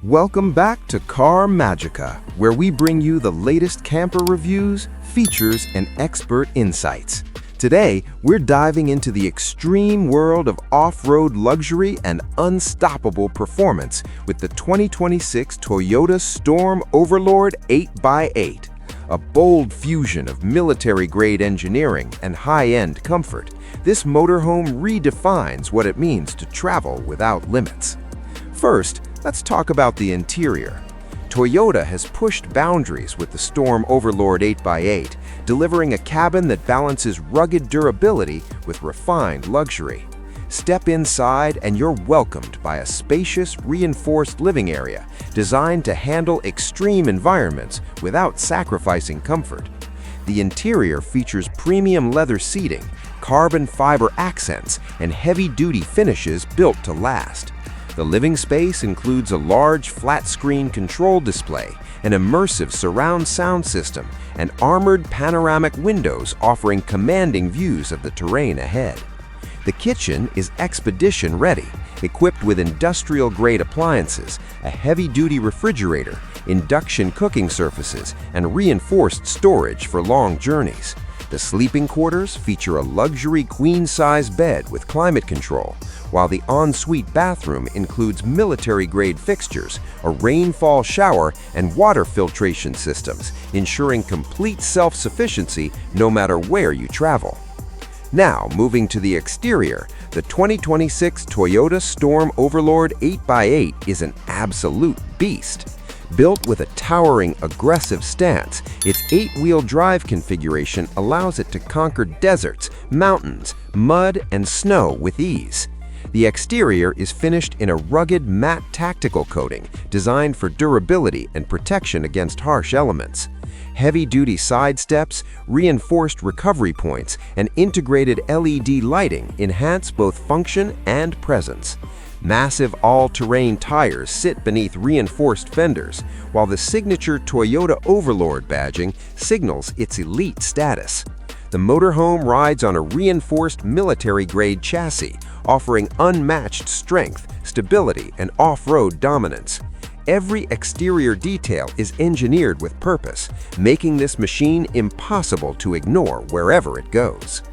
Welcome back to Car Magica, where we bring you the latest camper reviews, features, and expert insights. Today, we're diving into the extreme world of off-road luxury and unstoppable performance with the 2026 Toyota Storm Overlord 8x8. A bold fusion of military-grade engineering and high-end comfort, this motorhome redefines what it means to travel without limits. First, let's talk about the interior. Toyota has pushed boundaries with the Storm Overlord 8x8, delivering a cabin that balances rugged durability with refined luxury. Step inside and you're welcomed by a spacious, reinforced living area designed to handle extreme environments without sacrificing comfort. The interior features premium leather seating, carbon fiber accents, and heavy-duty finishes built to last. The living space includes a large flat-screen control display, an immersive surround sound system, and armored panoramic windows offering commanding views of the terrain ahead. The kitchen is expedition-ready, equipped with industrial-grade appliances, a heavy-duty refrigerator, induction cooking surfaces, and reinforced storage for long journeys. The sleeping quarters feature a luxury queen-size bed with climate control, while the ensuite bathroom includes military-grade fixtures, a rainfall shower, and water filtration systems, ensuring complete self-sufficiency no matter where you travel. Now, moving to the exterior, the 2026 Toyota Storm Overlord 8x8 is an absolute beast. Built with a towering, aggressive stance, its 8-wheel drive configuration allows it to conquer deserts, mountains, mud, and snow with ease. The exterior is finished in a rugged matte tactical coating designed for durability and protection against harsh elements. Heavy-duty side steps, reinforced recovery points, and integrated LED lighting enhance both function and presence. Massive all-terrain tires sit beneath reinforced fenders, while the signature Toyota Overlord badging signals its elite status. The motorhome rides on a reinforced military-grade chassis, offering unmatched strength, stability, and off-road dominance. Every exterior detail is engineered with purpose, making this machine impossible to ignore wherever it goes.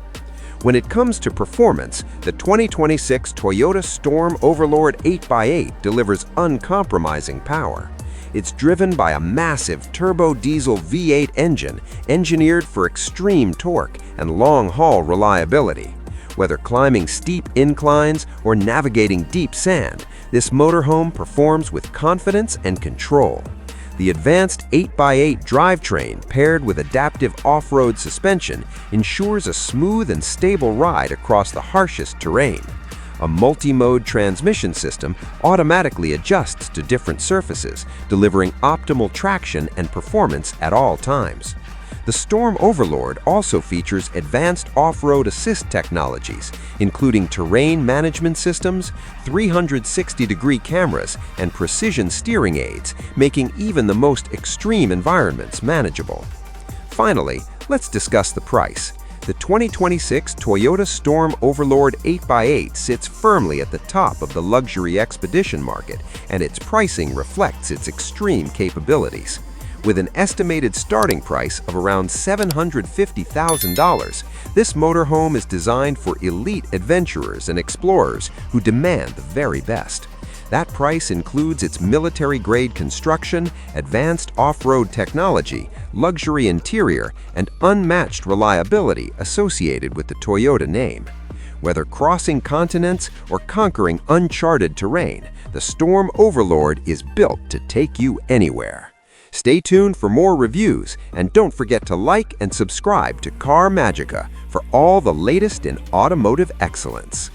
When it comes to performance, the 2026 Toyota Storm Overlord 8x8 delivers uncompromising power. It's driven by a massive turbo-diesel V8 engine engineered for extreme torque and long-haul reliability. Whether climbing steep inclines or navigating deep sand, this motorhome performs with confidence and control. The advanced 8x8 drivetrain paired with adaptive off-road suspension ensures a smooth and stable ride across the harshest terrain. A multi-mode transmission system automatically adjusts to different surfaces, delivering optimal traction and performance at all times. The Storm Overlord also features advanced off-road assist technologies, including terrain management systems, 360-degree cameras, and precision steering aids, making even the most extreme environments manageable. Finally, let's discuss the price. The 2026 Toyota Storm Overlord 8x8 sits firmly at the top of the luxury expedition market, and its pricing reflects its extreme capabilities. With an estimated starting price of around $750,000, this motorhome is designed for elite adventurers and explorers who demand the very best. That price includes its military-grade construction, advanced off-road technology, luxury interior, and unmatched reliability associated with the Toyota name. Whether crossing continents or conquering uncharted terrain, the Storm Overlord is built to take you anywhere. Stay tuned for more reviews, and don't forget to like and subscribe to Car Magica for all the latest in automotive excellence.